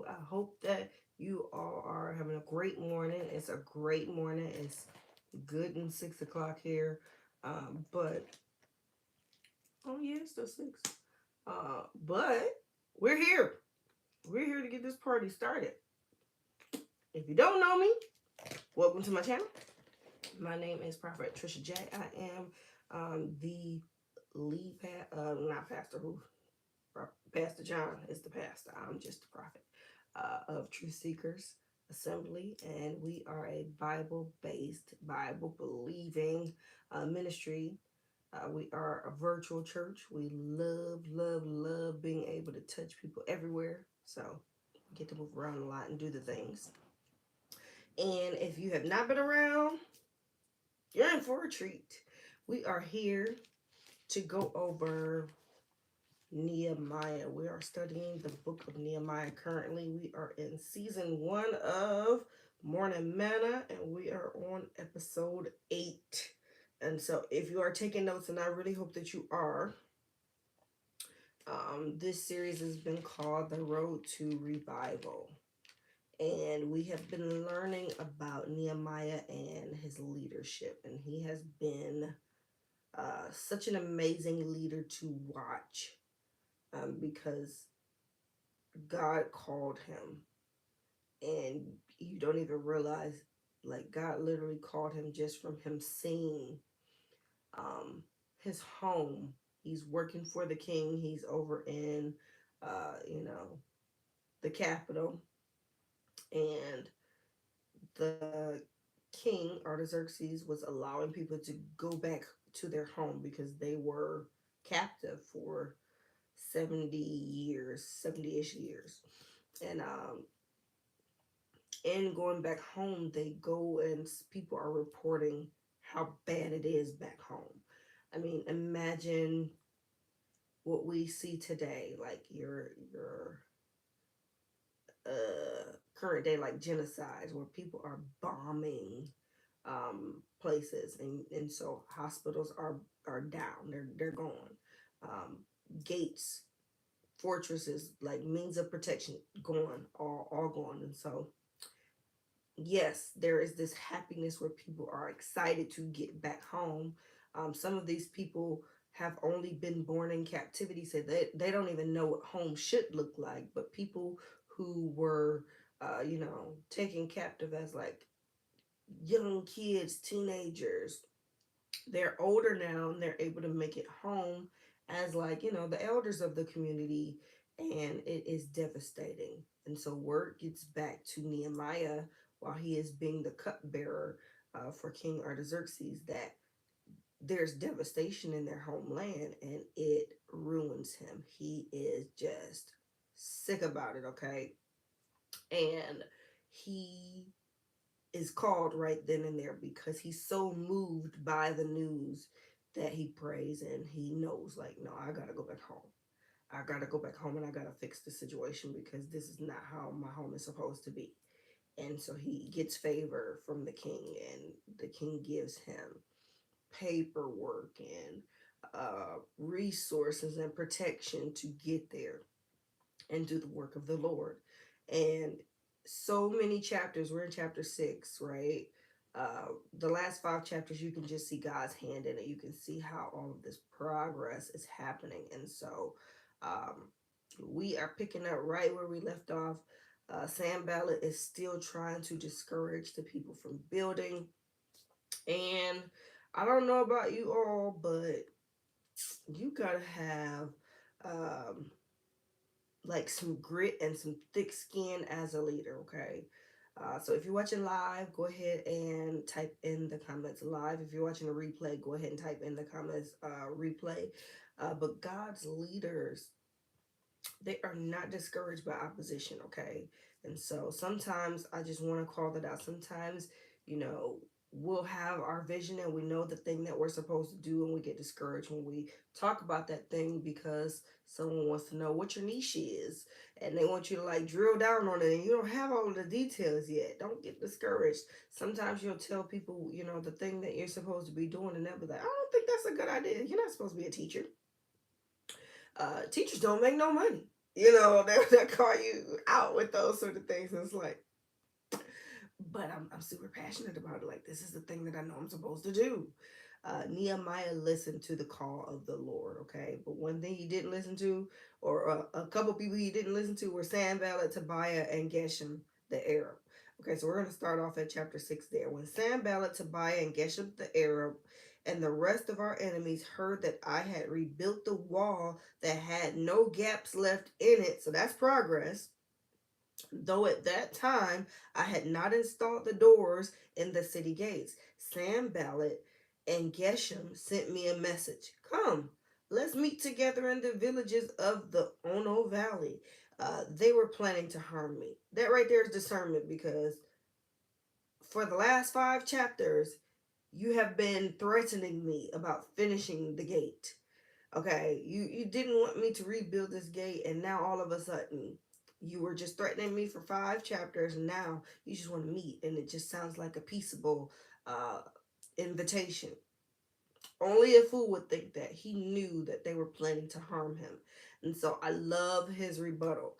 I hope that you all are having a great morning. It's a great morning. It's good and 6 o'clock here. But oh yeah, it's still six. But we're here. We're here to get this party started. If you don't know me, welcome to my channel. My name is Prophet Tricia J. I am the lead not pastor who Pastor John is the pastor. I'm just the prophet of Truth Seekers Assembly, and we are a Bible-based, Bible-believing ministry. We are a virtual church. We love, love, love being able to touch people everywhere. So we get to move around a lot and do the things. And if you have not been around, you're in for a treat. We are here to go over Nehemiah. We are studying the book of Nehemiah currently. We are in season 1 of Morning Manna, and we are on episode 8. And so if you are taking notes, and I really hope that you are, this series has been called The Road to Revival. And we have been learning about Nehemiah and his leadership. And he has been such an amazing leader to watch because God called him. And you don't even realize, like, God literally called him just from him seeing his home. He's working for the king. He's over in, the capital. And the king, Artaxerxes, was allowing people to go back to their home because they were captive for 70 years, 70-ish years. And in going back home, they go and people are reporting how bad it is back home. I mean, imagine what we see today, like your current day, like genocides, where people are bombing places, and so hospitals are down, they're gone. Um, Gates, fortresses, like means of protection, gone, all gone. And so yes, there is this happiness where people are excited to get back home. Some of these people have only been born in captivity, so they don't even know what home should look like. But people who were, taken captive as like young kids, teenagers, they're older now and they're able to make it home as like, the elders of the community, and it is devastating. And so word gets back to Nehemiah while he is being the cupbearer for King Artaxerxes that there's devastation in their homeland, and it ruins him. He is just sick about it, okay? And he is called right then and there because he's so moved by the news that he prays, and he knows, like, no, I gotta go back home. I gotta go back home and I gotta fix the situation because this is not how my home is supposed to be. And so he gets favor from the king, and the king gives him paperwork and resources and protection to get there and do the work of the Lord. And so many chapters, we're in chapter 6, right? The last 5 chapters, you can just see God's hand in it. You can see how all of this progress is happening. And so we are picking up right where we left off. Sanballat is still trying to discourage the people from building. And I don't know about you all, but you gotta have um, like some grit and some thick skin as a leader, okay? So if you're watching live, go ahead and type in the comments live. If you're watching a replay, go ahead and type in the comments replay. But God's leaders, they are not discouraged by opposition, okay? And so sometimes I just want to call that out. Sometimes, we'll have our vision and we know the thing that we're supposed to do, and we get discouraged when we talk about that thing because someone wants to know what your niche is and they want you to like drill down on it, and you don't have all of the details yet. Don't get discouraged. Sometimes you'll tell people, the thing that you're supposed to be doing, and they'll be like, I don't think that's a good idea. You're not supposed to be a teacher. Teachers don't make no money. They call you out with those sort of things. And it's like, but I'm super passionate about it. Like, this is the thing that I know I'm supposed to do. Nehemiah listened to the call of the Lord, okay? But one thing he didn't listen to, or a couple people he didn't listen to, were Sanballat, Tobiah, and Geshem the Arab. Okay, so we're going to start off at chapter 6 there. When Sanballat, Tobiah, and Geshem the Arab and the rest of our enemies heard that I had rebuilt the wall that had no gaps left in it, so that's progress, though at that time I had not installed the doors in the city gates. Sanballat and Geshem sent me a message. Come, let's meet together in the villages of the Ono Valley. They were planning to harm me. That right there is discernment, because for the last 5 chapters, you have been threatening me about finishing the gate. Okay, you didn't want me to rebuild this gate, and now all of a sudden you were just threatening me for 5 chapters, and now you just want to meet, and it just sounds like a peaceable uh invitation. Only a fool would think that. He knew that they were planning to harm him. And so I love his rebuttal.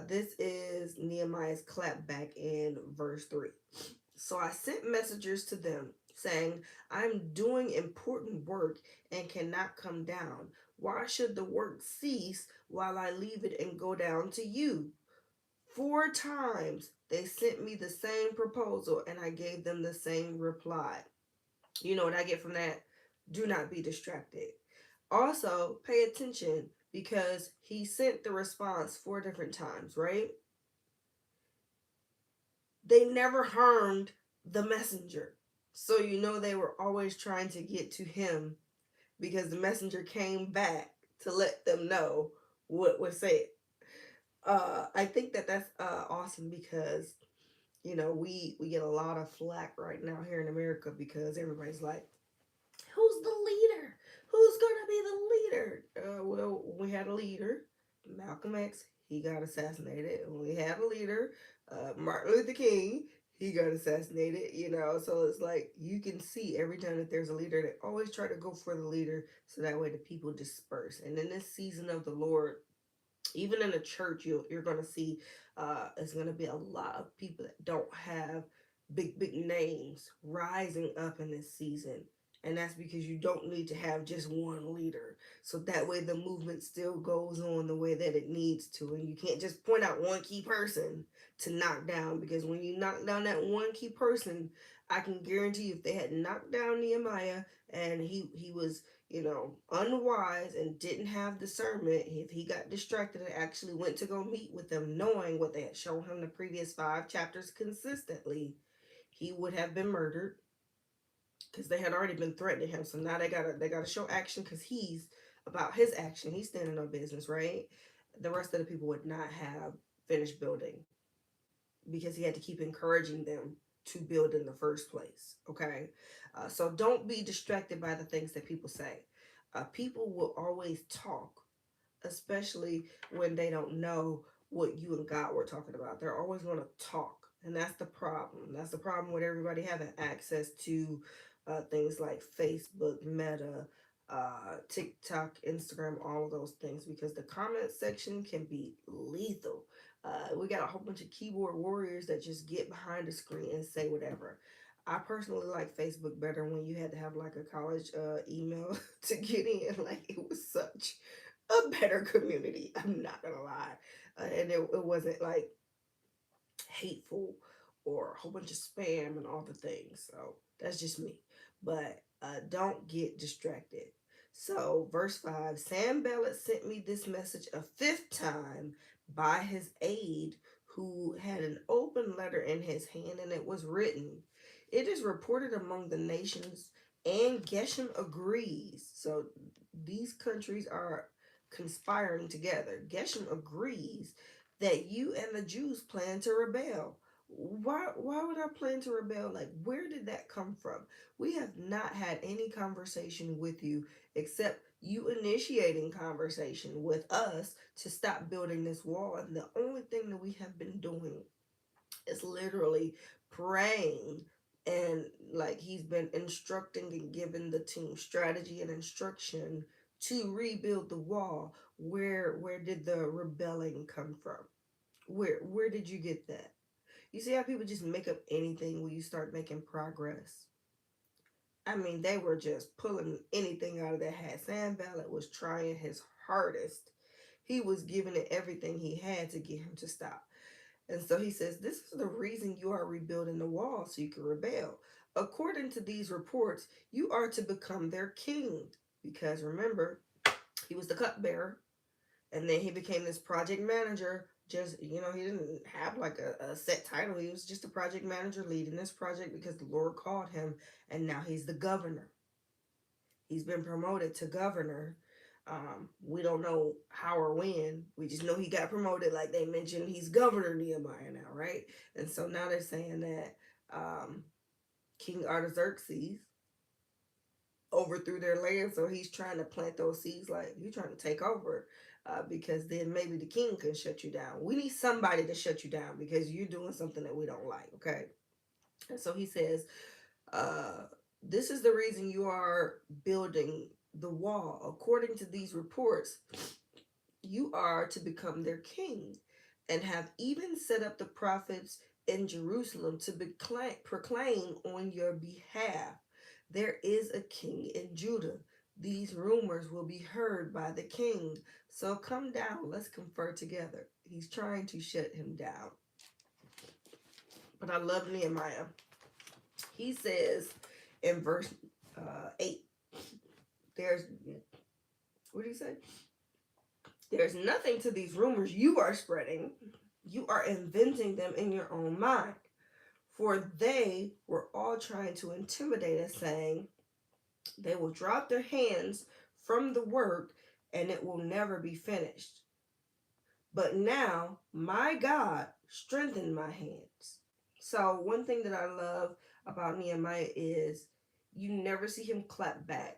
This is Nehemiah's clapback in verse 3. So I sent messengers to them saying, I'm doing important work and cannot come down. Why should the work cease while I leave it and go down to you? 4 times they sent me the same proposal, and I gave them the same reply. You know what I get from that? Do not be distracted. Also, pay attention, because he sent the response 4 different times, right? They never harmed the messenger. So you know they were always trying to get to him, because the messenger came back to let them know what was said. I think that that's awesome, because we get a lot of flack right now here in America, because everybody's like, who's the leader? Who's gonna be the leader? Well, we had a leader, Malcolm X. He got assassinated. We had a leader, Martin Luther King. He got assassinated. So it's like you can see every time that there's a leader, they always try to go for the leader, so that way the people disperse. And in this season of the Lord, even in the church, you're going to see it's going to be a lot of people that don't have big names rising up in this season, and that's because you don't need to have just one leader, so that way the movement still goes on the way that it needs to, and you can't just point out one key person to knock down, because when you knock down that one key person, I can guarantee you, if they had knocked down Nehemiah and he was unwise and didn't have discernment, if he got distracted and actually went to go meet with them, knowing what they had shown him the previous 5 chapters consistently, he would have been murdered, because they had already been threatening him. So now they gotta show action, because he's about his action. He's standing on business, right? The rest of the people would not have finished building, because he had to keep encouraging them to build in the first place. Okay, so don't be distracted by the things that people say. People will always talk, especially when they don't know what you and God were talking about. They're always going to talk, and that's the problem. That's the problem with everybody having access to things like Facebook, Meta, TikTok, Instagram, all of those things, because the comment section can be lethal. We got a whole bunch of keyboard warriors that just get behind the screen and say whatever. I personally like Facebook better, when you had to have like a college email to get in. Like, it was such a better community. I'm not gonna lie, and it wasn't like hateful or a whole bunch of spam and all the things. So that's just me. But don't get distracted. So verse 5, Sanballat sent me this message a fifth time by his aide, who had an open letter in his hand, and it was written, it is reported among the nations, and Geshem agrees. So these countries are conspiring together. Geshem agrees that you and the Jews plan to rebel. Why would I plan to rebel? Like, where did that come from? We have not had any conversation with you, except you initiating conversation with us to stop building this wall. And the only thing that we have been doing is literally praying, and like he's been instructing and giving the team strategy and instruction to rebuild the wall. Where did the rebelling come from? Where did you get that? You see how people just make up anything when you start making progress? I mean, they were just pulling anything out of their hat. Sam Ballard was trying his hardest. He was giving it everything he had to get him to stop. And so he says, this is the reason you are rebuilding the wall so you can rebel. According to these reports, you are to become their king. Because remember, he was the cupbearer. And then he became this project manager. Just, he didn't have like a set title. He was just a project manager leading this project because the Lord called him. And now he's the governor. He's been promoted to governor. We don't know how or when. We just know he got promoted. Like they mentioned, he's Governor Nehemiah now, right? And so now they're saying that King Artaxerxes overthrew their land, so he's trying to plant those seeds. Like you're trying to take over, because then maybe the king can shut you down. We need somebody to shut you down because you're doing something that we don't like. Okay, and so he says, uh, this is the reason you are building the wall. According to these reports, you are to become their king, and have even set up the prophets in Jerusalem to proclaim on your behalf. There is a king in Judah. These rumors will be heard by the king. So come down, let's confer together. He's trying to shut him down. But I love Nehemiah. He says in verse 8, what do you say? There's nothing to these rumors you are spreading. You are inventing them in your own mind. For they were all trying to intimidate us, saying they will drop their hands from the work and it will never be finished. But now my God strengthened my hands. So one thing that I love about Nehemiah is you never see him clap back.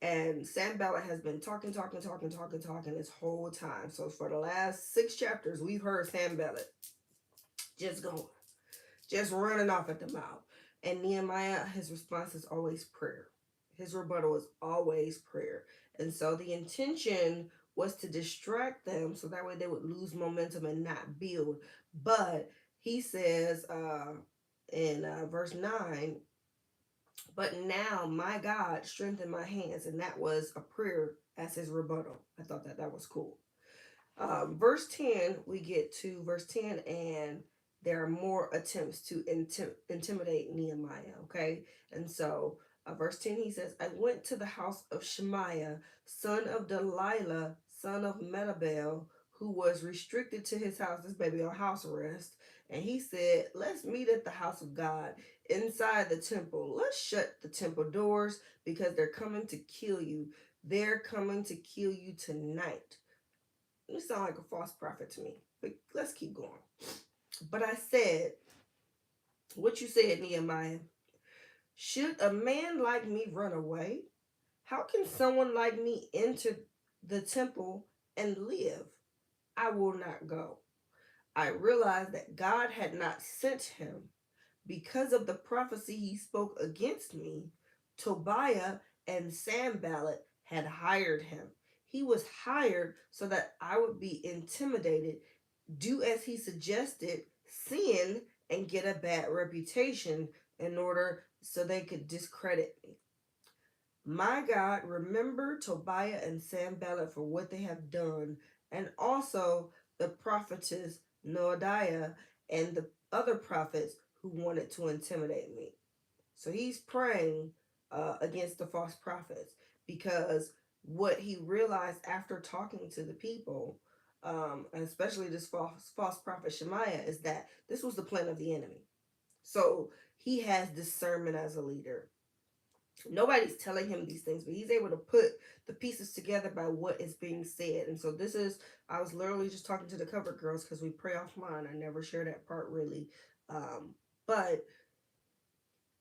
And Sam Ballard has been talking this whole time. So for the last 6 chapters, we've heard Sam Ballard just going, just running off at the mouth. And Nehemiah, his response is always prayer. His rebuttal is always prayer. And so the intention was to distract them so that way they would lose momentum and not build. But he says in verse 9, but now my God strengthened my hands. And that was a prayer as his rebuttal. I thought that was cool. Verse 10, we get to verse 10, and there are more attempts to intimidate Nehemiah, okay? And so verse 10, he says, I went to the house of Shemaiah, son of Delilah, son of Metabel, who was restricted to his house, this baby on house arrest. And he said, let's meet at the house of God inside the temple. Let's shut the temple doors because they're coming to kill you. They're coming to kill you tonight. You sound like a false prophet to me, but let's keep going. But I said, what you said, Nehemiah, should a man like me run away? How can someone like me enter the temple and live? I will not go. I realized that God had not sent him. Because of the prophecy he spoke against me, Tobiah and Sanballat had hired him. He was hired so that I would be intimidated, do as he suggested, sin, and get a bad reputation in order so they could discredit me. My God, remember Tobiah and Sanballat for what they have done, and also the prophetess Noadiah and the other prophets who wanted to intimidate me. So he's praying against the false prophets, because what he realized after talking to the people, especially this false prophet Shemaiah, is that this was the plan of the enemy. So he has discernment as a leader. Nobody's telling him these things, but he's able to put the pieces together by what is being said. And so this is, I was literally just talking to the cover girls because we pray offline. I never share that part really. But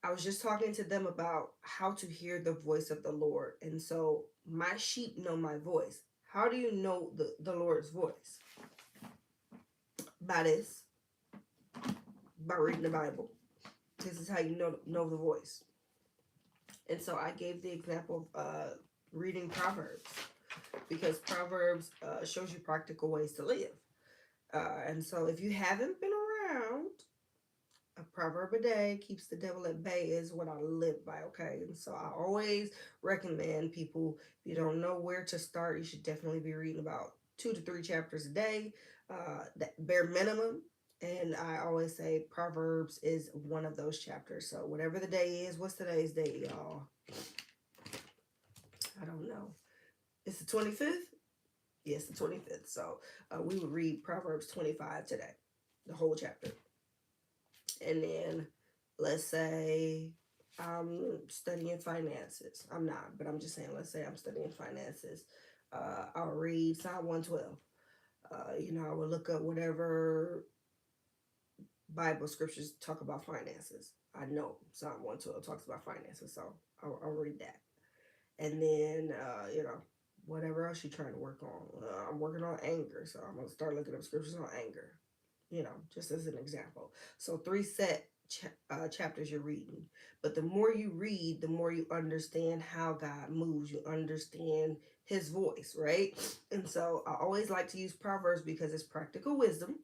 I was just talking to them about how to hear the voice of the Lord. And so my sheep know my voice. How do you know the Lord's voice? By this. By reading the Bible. This is how you know the voice. And so I gave the example of reading Proverbs. because Proverbs shows you practical ways to live. And so if you haven't been around, a proverb a day keeps the devil at bay is what I live by, okay? And so I always recommend people, if you don't know where to start, you should definitely be reading about 2 to 3 chapters a day, that bare minimum. And I always say Proverbs is one of those chapters. So whatever the day is, what's today's date, y'all? I don't know. It's the 25th? Yes, the 25th. So we would read Proverbs 25 today, the whole chapter. And then let's say I'm studying finances. I'm not, but I'm just saying, let's say I'm studying finances. I'll read Psalm 112. I will look up whatever Bible scriptures talk about finances. I know Psalm 112 talks about finances, so I'll read that. And then, whatever else you're trying to work on. I'm working on anger, so I'm going to start looking up scriptures on anger, just as an example. So, three set chapters you're reading. But the more you read, the more you understand how God moves. You understand his voice, right? And so, I always like to use Proverbs because it's practical wisdom.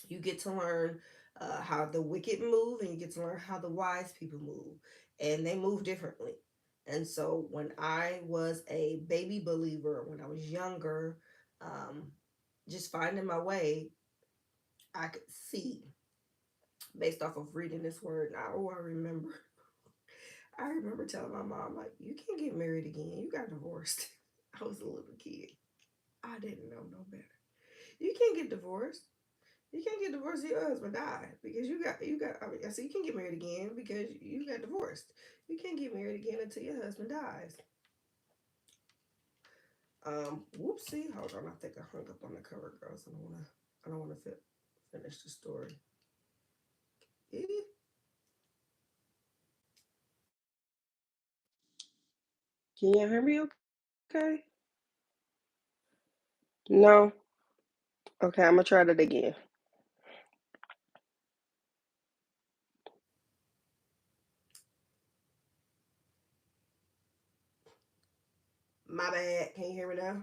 You get to learn how the wicked move, and you get to learn how the wise people move, and they move differently. And so when I was a baby believer, when I was younger, um, just finding my way, I could see based off of reading this word. Now, I remember, I remember telling my mom, like, you can't get married again. You got divorced. I was a little kid. I didn't know no better. You can't get divorced. You can't get divorced if your husband died because you got. I mean, I said you can get married again because you got divorced. You can't get married again until your husband dies. Whoopsie. Hold on. I think I hung up on the cover, girls. I don't wanna finish the story. Eh. Can you hear me? Okay. No. Okay. I'm gonna try that again. My bad. Can you hear me now?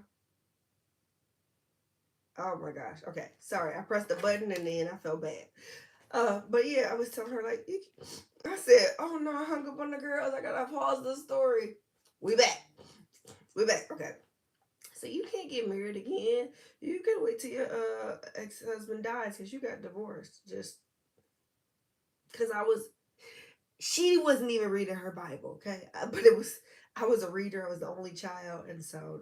Oh my gosh. Okay. Sorry. I pressed the button and then I felt bad. But yeah, I was telling her like, I said, "Oh no, I hung up on the girls. I gotta pause the story." We back. We back. Okay. So you can't get married again. You can wait till your ex husband dies because you got divorced. Just because she wasn't even reading her Bible. Okay, but I was a reader. I was the only child, and so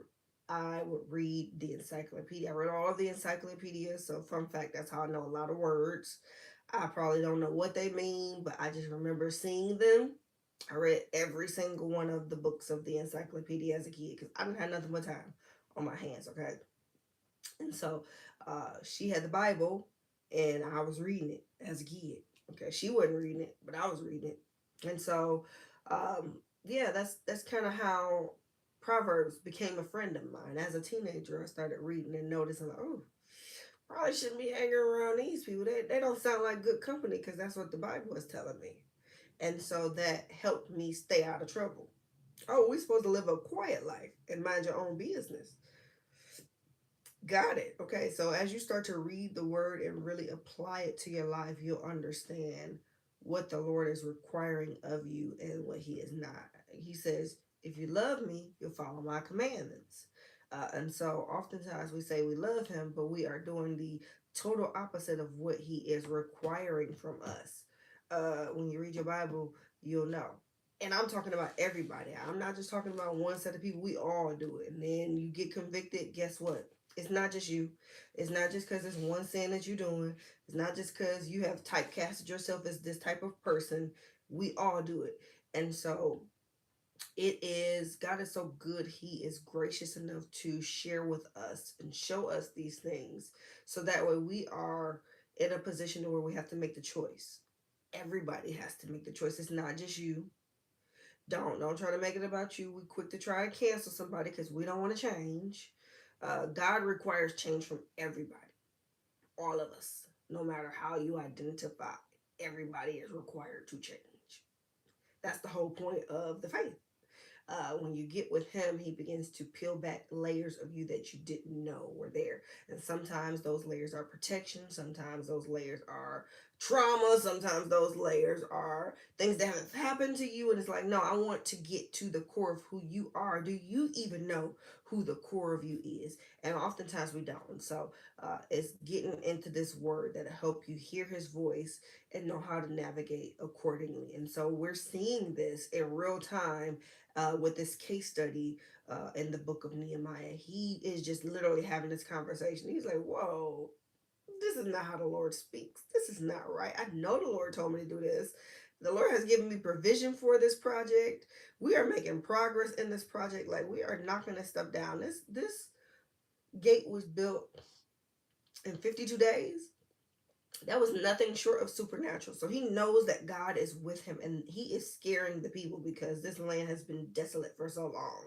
I would read the encyclopedia. I read all of the encyclopedias. So fun fact, that's how I know a lot of words. I probably don't know what they mean, but I just remember seeing them. I read every single one of the books of the encyclopedia as a kid because I didn't have nothing but time on my hands. Okay, and so she had the Bible, and I was reading it as a kid. Okay, she wasn't reading it, but I was reading it, and so yeah, that's kind of how Proverbs became a friend of mine. As a teenager, I started reading and noticing, like, oh, probably shouldn't be hanging around these people. They don't sound like good company because that's what the Bible is telling me. And so that helped me stay out of trouble. Oh, we're supposed to live a quiet life and mind your own business. Got it. Okay. So as you start to read the word and really apply it to your life, you'll understand what the Lord is requiring of you and what He is not. He says, if you love me, you'll follow my commandments. And so oftentimes we say we love Him, but we are doing the total opposite of what He is requiring from us. When you read your Bible, you'll know. And I'm talking about everybody. I'm not just talking about one set of people. We all do it. And then you get convicted. Guess what? It's not just you. It's not just because it's one sin that you're doing. It's not just because you have typecasted yourself as this type of person. We all do it. And so God is so good. He is gracious enough to share with us and show us these things. So that way we are in a position where we have to make the choice. Everybody has to make the choice. It's not just you. Don't try to make it about you. We quick to try and cancel somebody because we don't want to change. God requires change from everybody, all of us, no matter how you identify. Everybody is required to change. That's the whole point of the faith. When you get with him, he begins to peel back layers of you that you didn't know were there. And sometimes those layers are protection, sometimes those layers are trauma, sometimes those layers are things that have happened to you. And it's like, no, I want to get to the core of who you are. Do you even know who the core of you is? And oftentimes we don't. And so it's getting into this word that'll help you hear his voice and know how to navigate accordingly. And so we're seeing this in real time with this case study in the book of Nehemiah. He is just literally having this conversation. He's like, whoa, this is not how the Lord speaks. This is not right. I know the Lord told me to do this. The Lord has given me provision for this project. We are making progress in this project. Like, we are knocking this stuff down. This gate was built in 52 days. That was nothing short of supernatural. So he knows that God is with him, and he is scaring the people because this land has been desolate for so long.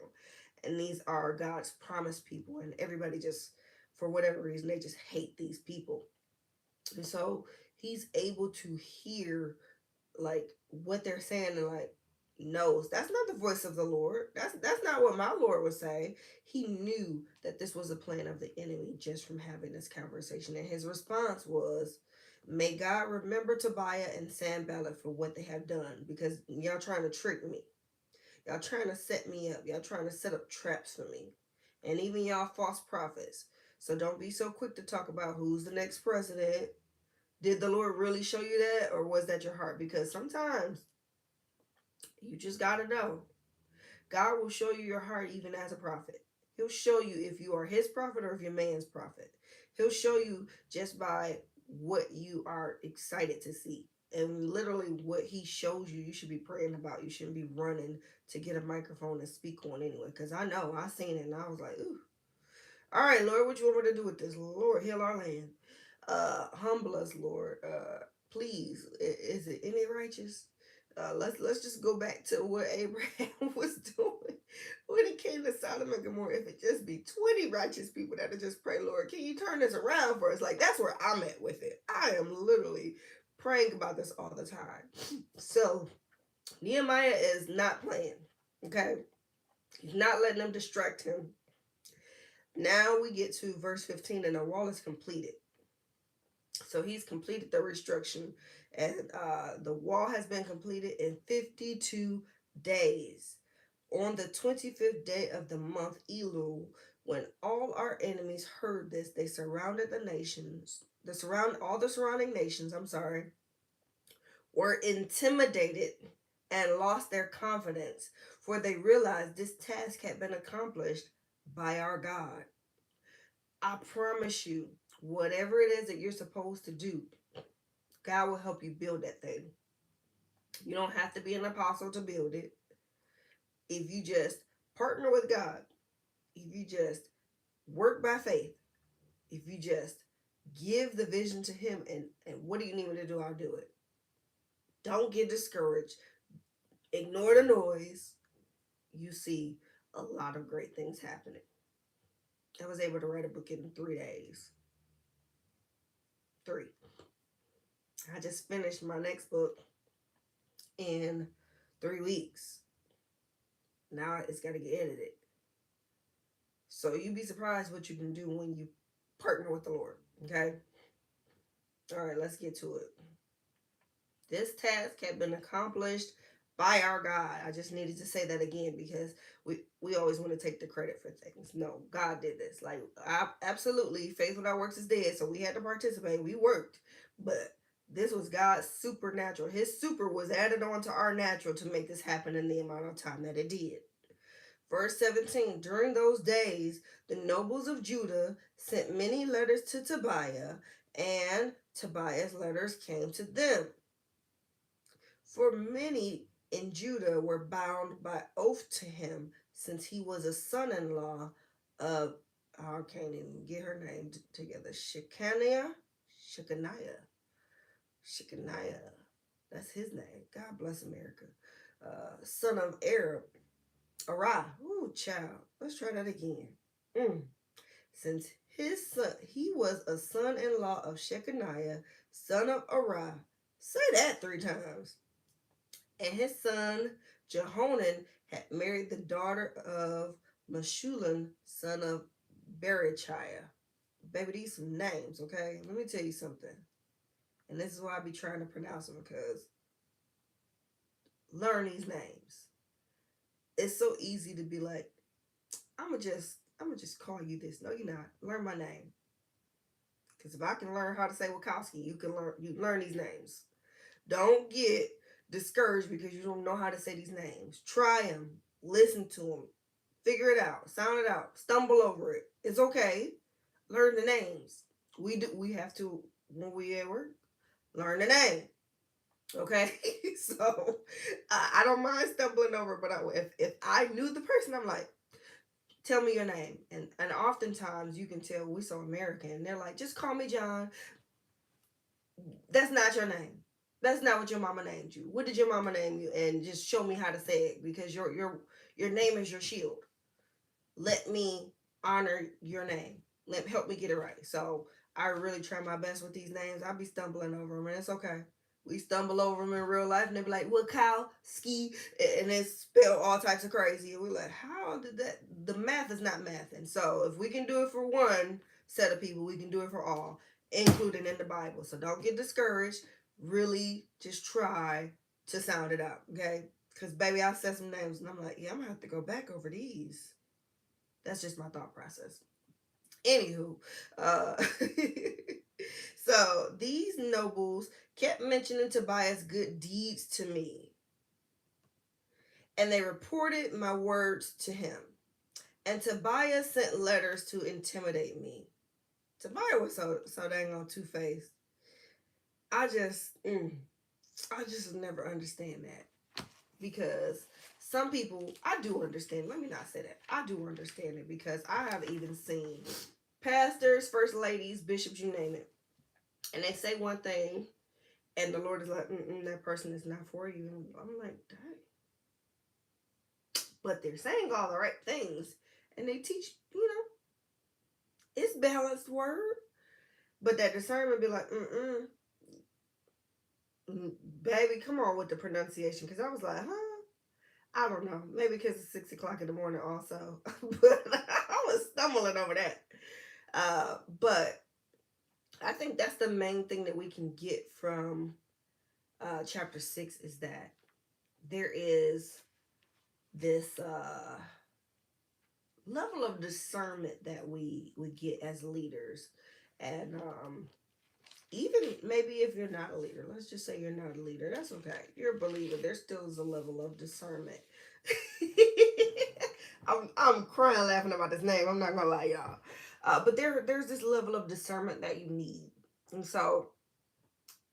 And these are God's promised people, and everybody just, for whatever reason, they just hate these people. And so he's able to hear like what they're saying, and like knows that's not the voice of the Lord. That's not what my Lord was saying. He knew that this was a plan of the enemy just from having this conversation. And his response was, may God remember Tobiah and Sanballat for what they have done, because y'all trying to trick me. Y'all trying to set me up. Y'all trying to set up traps for me. And even y'all false prophets. So don't be so quick to talk about who's the next president. Did the Lord really show you that, or was that your heart? Because sometimes you just got to know. God will show you your heart even as a prophet. He'll show you if you are his prophet or if you're man's prophet. He'll show you just by what you are excited to see. And literally what he shows you, you should be praying about. You shouldn't be running to get a microphone and speak on anyway. Because I know, I seen it and I was like, ooh. All right, Lord, what you want me to do with this? Lord, heal our land. Humble us, Lord. Please, is it any righteous? Let's just go back to what Abraham was doing when he came to Sodom and Gomorrah. If it just be 20 righteous people that would just pray, Lord, can you turn this around for us? Like, that's where I'm at with it. I am literally praying about this all the time. So Nehemiah is not playing. Okay, he's not letting them distract him. Now we get to verse 15, and the wall is completed. So he's completed the restructuring, and the wall has been completed in 52 days. On the 25th day of the month Elul, when all our enemies heard this, they surrounded the nations. All the surrounding nations, were intimidated and lost their confidence, for they realized this task had been accomplished by our God. I promise you, whatever it is that you're supposed to do, God will help you build that thing. You don't have to be an apostle to build it. If you just partner with God, if you just work by faith, if you just give the vision to him, and what do you need me to do? I'll do it. Don't get discouraged. Ignore the noise. You see a lot of great things happening. I was able to write a book in 3 days. 3. I just finished my next book in 3 weeks. Now it's got to get edited. So you'd be surprised what you can do when you partner with the Lord. Okay? All right, let's get to it. This task had been accomplished by our God. I just needed to say that again because we always want to take the credit for things. No, God did this. Like, absolutely, faith without works is dead. So we had to participate. We worked. But this was God's supernatural. His super was added on to our natural to make this happen in the amount of time that it did. Verse 17, during those days, the nobles of Judah sent many letters to Tobiah, and Tobiah's letters came to them. For many in Judah were bound by oath to him, since he was a son-in-law of, I can't even get her name together, Shechaniah. That's his name. God bless America. Son of Arah. Ooh, child. Let's try that again. Since his son, he was a son-in-law of Shechaniah, son of Arah. Say that 3 times. And his son Jehonan had married the daughter of Meshullam, son of Berechiah. Baby, these some names, okay? Let me tell you something. And this is why I be trying to pronounce them, because learn these names. It's so easy to be like, I'm gonna just call you this. No, you're not. Learn my name. Because if I can learn how to say Wachowski, you learn these names. Don't get discouraged because you don't know how to say these names. Try them. Listen to them. Figure it out. Sound it out. Stumble over it. It's okay. Learn the names. We have to, when we at work, learn the name. Okay, so I don't mind stumbling over, but if I knew the person, I'm like, tell me your name, and oftentimes you can tell we so American. They're like, just call me John. That's not your name. That's not what your mama named you. What did your mama name you? And just show me how to say it, because your name is your shield. Let me honor your name. Help me get it right. So I really try my best with these names. I'll be stumbling over them, and it's okay. We stumble over them in real life, and they be like, "Well, Kyle, ski," and it's spelled all types of crazy. And we're like, "How did that?" The math is not math, and so if we can do it for one set of people, we can do it for all, including in the Bible. So don't get discouraged. Really, just try to sound it out, okay? Because baby, I said some names, and I'm like, yeah, I'm gonna have to go back over these. That's just my thought process. Anywho, uh, so these nobles kept mentioning Tobias' good deeds to me, and they reported my words to him. And Tobias sent letters to intimidate me. Tobias was so dang on two faced. I just I just never understand that, because some people, I do understand. Let me not say that. I do understand it, because I have even seen pastors, first ladies, bishops, you name it, and they say one thing, and the Lord is like, that person is not for you. And I'm like, dang. But they're saying all the right things, and they teach, it's balanced word. But that discernment be like, baby, come on with the pronunciation, because I was like, huh? I don't know. Maybe because it's 6 o'clock in the morning, also. But I was stumbling over that. But I think that's the main thing that we can get from chapter 6, is that there is this level of discernment that we get as leaders, and even maybe if you're not a leader, let's just say you're not a leader, that's okay. You're a believer. There still is a level of discernment. I'm crying laughing about this name. I'm not gonna lie, y'all. But there's this level of discernment that you need, and so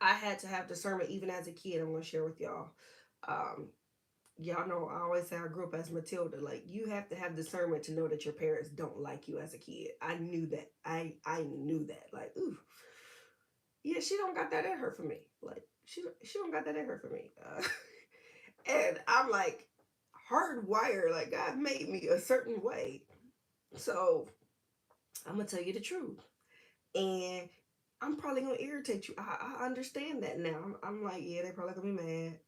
I had to have discernment even as a kid. I'm gonna share with y'all. Um, y'all know I always say I grew up as Matilda. Like, you have to have discernment to know that your parents don't like you as a kid. I knew that. I knew that. Like, ooh, yeah, she don't got that in her for me. Like, she don't got that in her for me. And I'm like hardwired. Like, God made me a certain way. So I'm gonna tell you the truth, and I'm probably gonna irritate you. I understand that now. I'm like, yeah, they probably gonna be mad,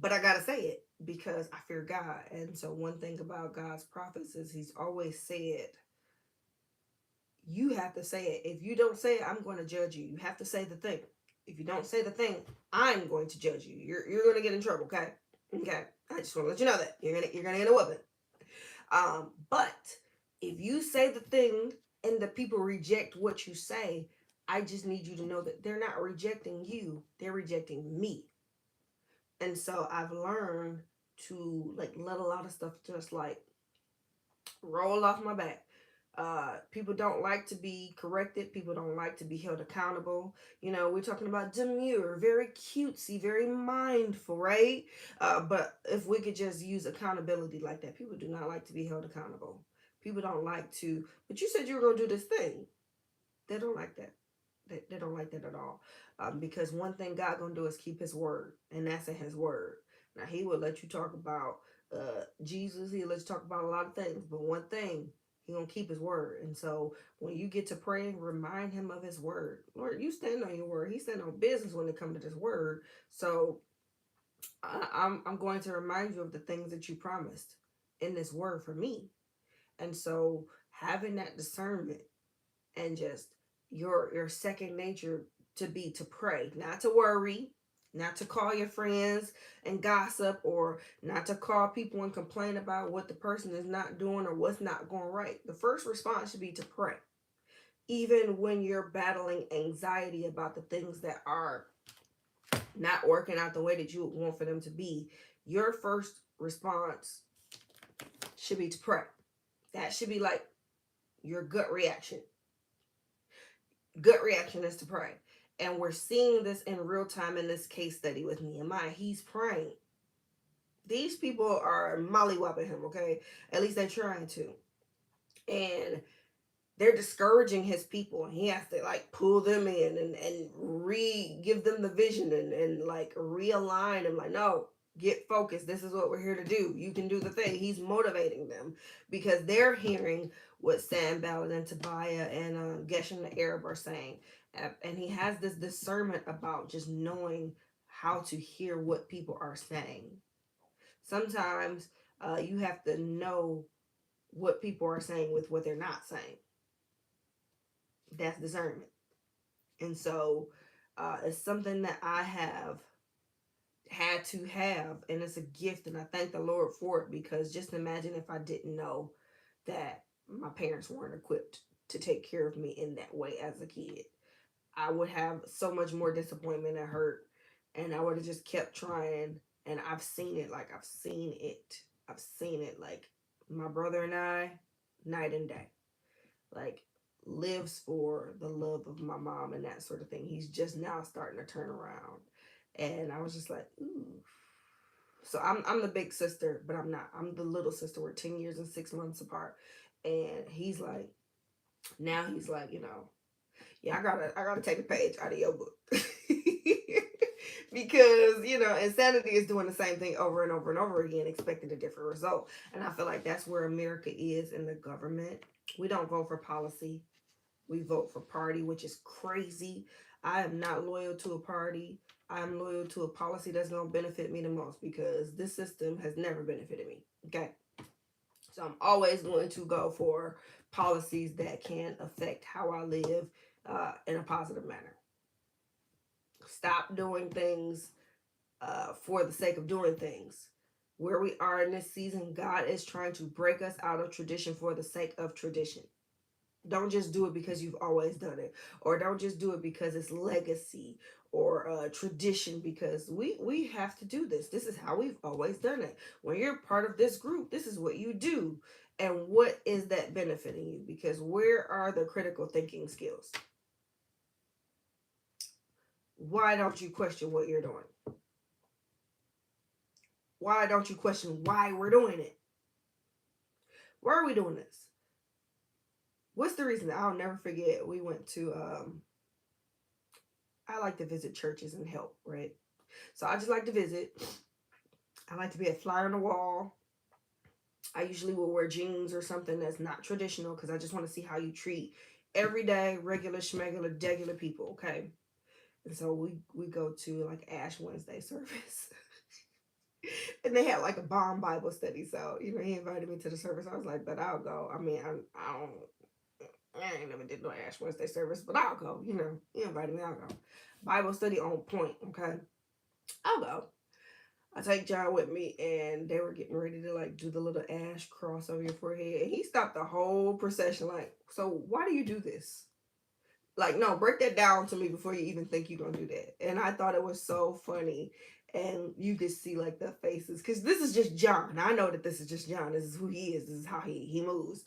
but I gotta say it because I fear God. And so one thing about God's prophets is He's always said, you have to say it. If you don't say it, I'm going to judge you. You have to say the thing. If you don't say the thing, I'm going to judge you. You're going to get in trouble. Okay. Okay. I just want to let you know that you're gonna get a whooping. But if you say the thing and the people reject what you say, I just need you to know that they're not rejecting you, they're rejecting me. And so I've learned to like let a lot of stuff just like roll off my back. People don't like to be corrected. People don't like to be held accountable. We're talking about demure, very cutesy, very mindful, right? But if we could just use accountability like that, people do not like to be held accountable. People don't like to, but you said you were going to do this thing. They don't like that. They don't like that at all. Because one thing God gonna do is keep His word, and that's in His word. Now He will let you talk about Jesus. He'll let you talk about a lot of things, but one thing, He gonna keep His word. And so when you get to praying, remind Him of His word. Lord, you stand on your word. He stand on business when it comes to this word. So I'm going to remind you of the things that you promised. in this word for me? And so having that discernment and just your second nature to be to pray, not to worry, not to call your friends and gossip, or not to call people and complain about what the person is not doing or what's not going right. The first response should be to pray. Even when you're battling anxiety about the things that are not working out the way that you would want for them to be, your first response should be to pray. That should be like your gut reaction. Gut reaction is to pray. And we're seeing this in real time in this case study with Nehemiah. He's praying. These people are mollywopping him, okay? At least they're trying to. And they're discouraging his people, and he has to like pull them in and give them the vision and like realign them, like, no, get focused, this is what we're here to do, you can do the thing. He's motivating them because they're hearing what Sanballat and Tobiah and Geshem the Arab are saying, and he has this discernment about just knowing how to hear what people are saying. Sometimes you have to know what people are saying with what they're not saying. That's discernment. And so it's something that I have had to have, and it's a gift, and I thank the Lord for it, because just imagine if I didn't know that my parents weren't equipped to take care of me in that way as a kid. I would have so much more disappointment and hurt, and I would have just kept trying. And I've seen it, like I've seen it, like my brother and I, night and day, like lives for the love of my mom and that sort of thing. He's just now starting to turn around. And I was just like, ooh. So I'm the big sister, but I'm not. I'm the little sister. We're 10 years and 6 months apart. And he's like, now he's like, yeah, I gotta take a page out of your book. Because, insanity is doing the same thing over and over and over again, expecting a different result. And I feel like that's where America is in the government. We don't vote for policy. We vote for party, which is crazy. I am not loyal to a party. I'm loyal to a policy that's going to benefit me the most, because this system has never benefited me. Okay. So I'm always going to go for policies that can affect how I live in a positive manner. Stop doing things for the sake of doing things. Where we are in this season, God is trying to break us out of tradition for the sake of tradition. Don't just do it because you've always done it, or don't just do it because it's legacy or tradition, because we have to do this. This is how we've always done it. When you're part of this group, this is what you do. And what is that benefiting you? Because where are the critical thinking skills? Why don't you question what you're doing? Why don't you question why we're doing it? Why are we doing this? What's the reason? I'll never forget. We went to I like to visit churches and help, right? So I just like to visit. I like to be a fly on the wall. I usually will wear jeans or something that's not traditional, because I just want to see how you treat everyday, regular, schmegular, degular people, okay? And so we go to like Ash Wednesday service. And they had like a bomb Bible study. So, he invited me to the service. I was like, but I'll go. I mean, I ain't never did no Ash Wednesday service, but I'll go. He invited me, I'll go. Bible study on point, okay? I'll go. I take John with me, and they were getting ready to like do the little ash cross over your forehead. And he stopped the whole procession, like, so why do you do this? Like, no, break that down to me before you even think you're gonna do that. And I thought it was so funny. And you could see like the faces, because this is just John. I know that this is just John. This is who he is. This is how he moves.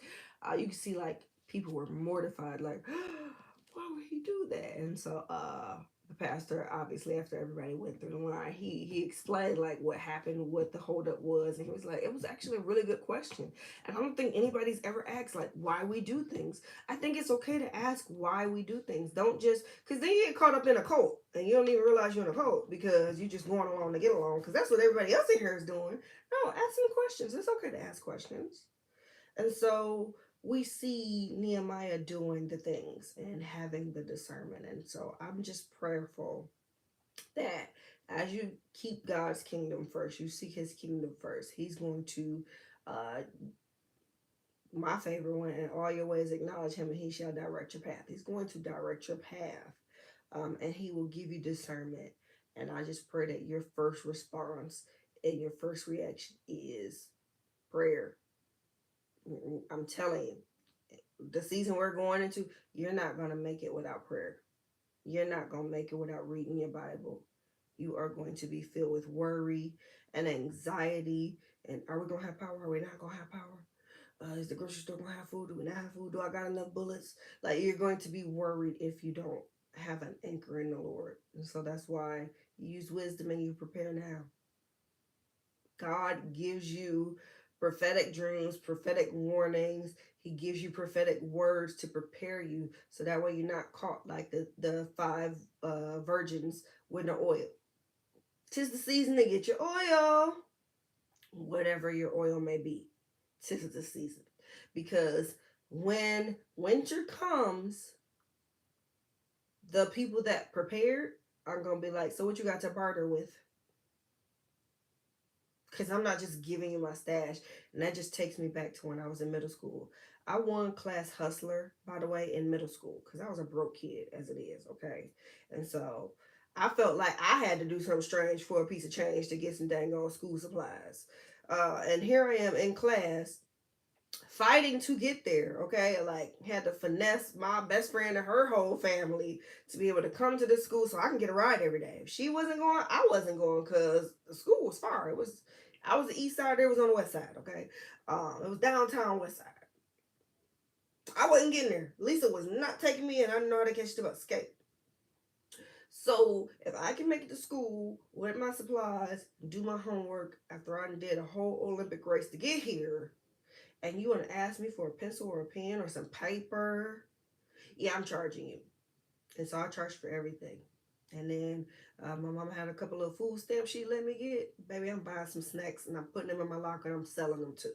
You can see like people were mortified, like, why would he do that? And so the pastor, obviously, after everybody went through the line, he explained like what happened, what the holdup was, and he was like, it was actually a really good question. And I don't think anybody's ever asked like why we do things. I think it's okay to ask why we do things. Don't just, because then you get caught up in a cult and you don't even realize you're in a cult because you're just going along to get along, because that's what everybody else in here is doing. No, ask some questions. It's okay to ask questions. And so we see Nehemiah doing the things and having the discernment. And so I'm just prayerful that as you keep God's kingdom first, you seek his kingdom first, he's going to Uh, my favorite one, in all your ways acknowledge him and he shall direct your path. He's going to direct your path, and he will give you discernment. And I just pray that your first response and your first reaction is prayer. I'm telling you, the season we're going into, you're not going to make it without prayer. You're not going to make it without reading your Bible. You are going to be filled with worry and anxiety. And are we going to have power? Are we not going to have power? Is the grocery store gonna have food? Do we not have food? Do I got enough bullets? Like, you're going to be worried if you don't have an anchor in the Lord. And so that's why you use wisdom and you prepare now. God gives you prophetic dreams, prophetic warnings. He gives you prophetic words to prepare you so that way you're not caught like the five virgins with no oil. 'Tis the season to get your oil, whatever your oil may be. 'Tis the season. Because when winter comes, the people that prepared are going to be like, so what you got to barter with? Because I'm not just giving you my stash. And that just takes me back to when I was in middle school. I won class hustler, by the way, in middle school because I was a broke kid as it is, okay? And so I felt like I had to do something strange for a piece of change to get some dang on school supplies. And here I am in class fighting to get there, okay? Like, had to finesse my best friend and her whole family to be able to come to the school so I can get a ride every day. If she wasn't going, I wasn't going because the school was far. I was the east side, it was on the west side, okay? It was downtown west side. I wasn't getting there. Lisa was not taking me, and I didn't know how to catch the bus. Okay. So if I can make it to school with my supplies, do my homework after I did a whole Olympic race to get here, and you want to ask me for a pencil or a pen or some paper, yeah, I'm charging you. And so I charge for everything. And then my mama had a couple of food stamps she let me get. Baby, I'm buying some snacks and I'm putting them in my locker and I'm selling them too.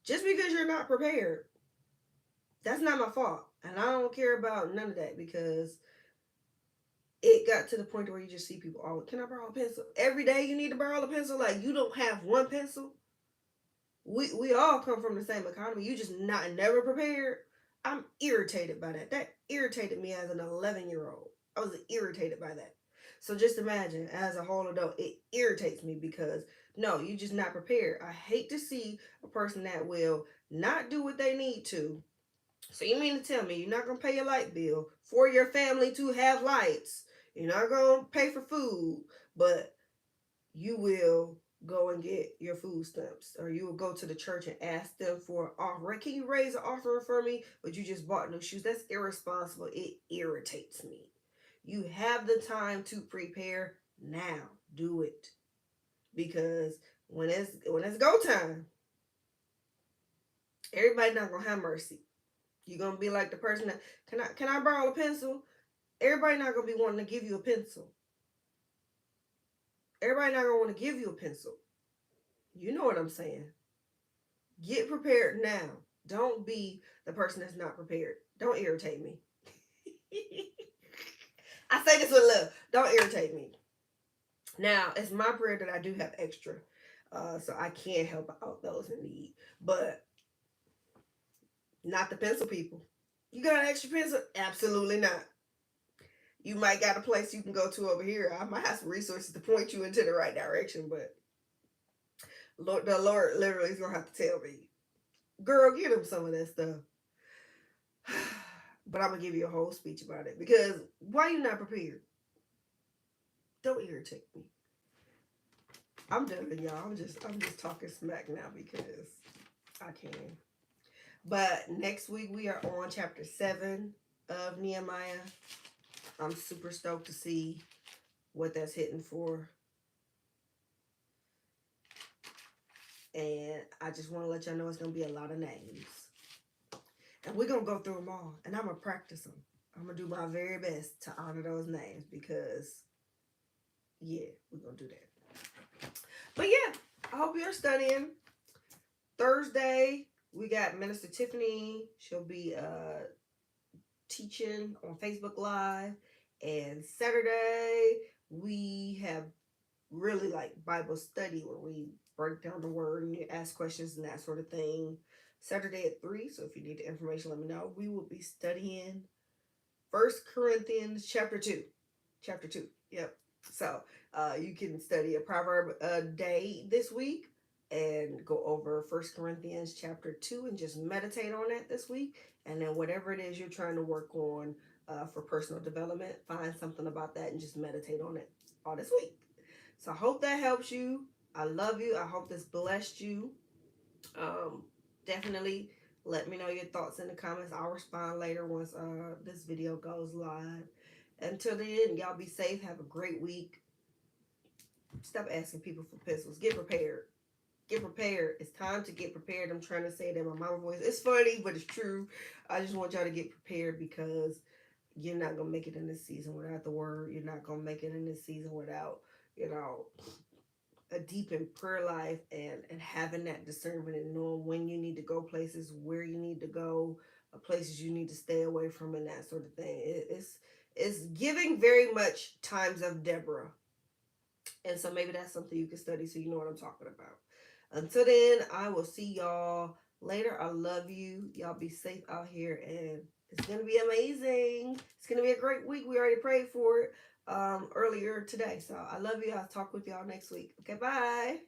Just because you're not prepared, that's not my fault. And I don't care about none of that because it got to the point where you just see people, oh, can I borrow a pencil? Every day you need to borrow a pencil. Like, you don't have one pencil. We all come from the same economy. You just not never prepared. I'm irritated by that. That irritated me as an 11-year-old. I was irritated by that. So just imagine, as a whole adult, it irritates me because no, you just not prepared. I hate to see a person that will not do what they need to. So you mean to tell me you're not gonna pay your light bill for your family to have lights? You're not gonna pay for food, but you will go and get your food stamps, or you will go to the church and ask them for an offering. Can you raise an offering for me? But you just bought new shoes. That's irresponsible. It irritates me. You have the time to prepare now. Do it. Because when it's go time, everybody not gonna have mercy. You're gonna be like the person that can I borrow a pencil? Everybody not gonna be wanting to give you a pencil. Everybody not gonna want to give you a pencil. You know what I'm saying? Get prepared now. Don't be the person that's not prepared. Don't irritate me. I say this with love. Don't irritate me. Now, it's my prayer that I do have extra. So I can help out those in need. But not the pencil people. You got an extra pencil? Absolutely not. You might got a place you can go to over here. I might have some resources to point you into the right direction, but the Lord literally is gonna have to tell me, girl, get him some of that stuff. But I'm gonna give you a whole speech about it because why you not prepared? Don't irritate me. I'm done, y'all. I'm just talking smack now because I can. But next week we are on chapter 7 of Nehemiah. I'm super stoked to see what that's hitting for. And I just want to let y'all know it's going to be a lot of names. And we're going to go through them all. And I'm going to practice them. I'm going to do my very best to honor those names because, yeah, we're going to do that. But yeah, I hope you're studying. Thursday, we got Minister Tiffany. She'll be teaching on Facebook Live. And Saturday, we have really like Bible study where we break down the word and you ask questions and that sort of thing. Saturday at 3. So if you need the information, let me know. We will be studying First Corinthians chapter 2. Chapter 2. Yep. So you can study a proverb a day this week and go over First Corinthians chapter 2 and just meditate on that this week. And then whatever it is you're trying to work on for personal development, find something about that and just meditate on it all this week. So I hope that helps you. I love you. I hope this blessed you. Um, Definitely let me know your thoughts in the comments. I'll respond later once this video goes live. Until then, y'all be safe. Have a great week. Stop asking people for pencils. Get prepared. Get prepared. It's time to get prepared. I'm trying to say that in my mama voice. It's funny, but it's true. I just want y'all to get prepared because you're not gonna make it in this season without the word. You're not gonna make it in this season without, you know, a deep in prayer life and having that discernment and knowing when you need to go places, where you need to go, places you need to stay away from, and that sort of thing. It's giving very much times of Deborah, and so maybe that's something you can study so you know what I'm talking about. Until then, I will see y'all later. I love you. Y'all be safe out here, and it's gonna be amazing. It's gonna be a great week. We already prayed for it earlier today. So I love you. I'll talk with y'all next week. Okay, bye.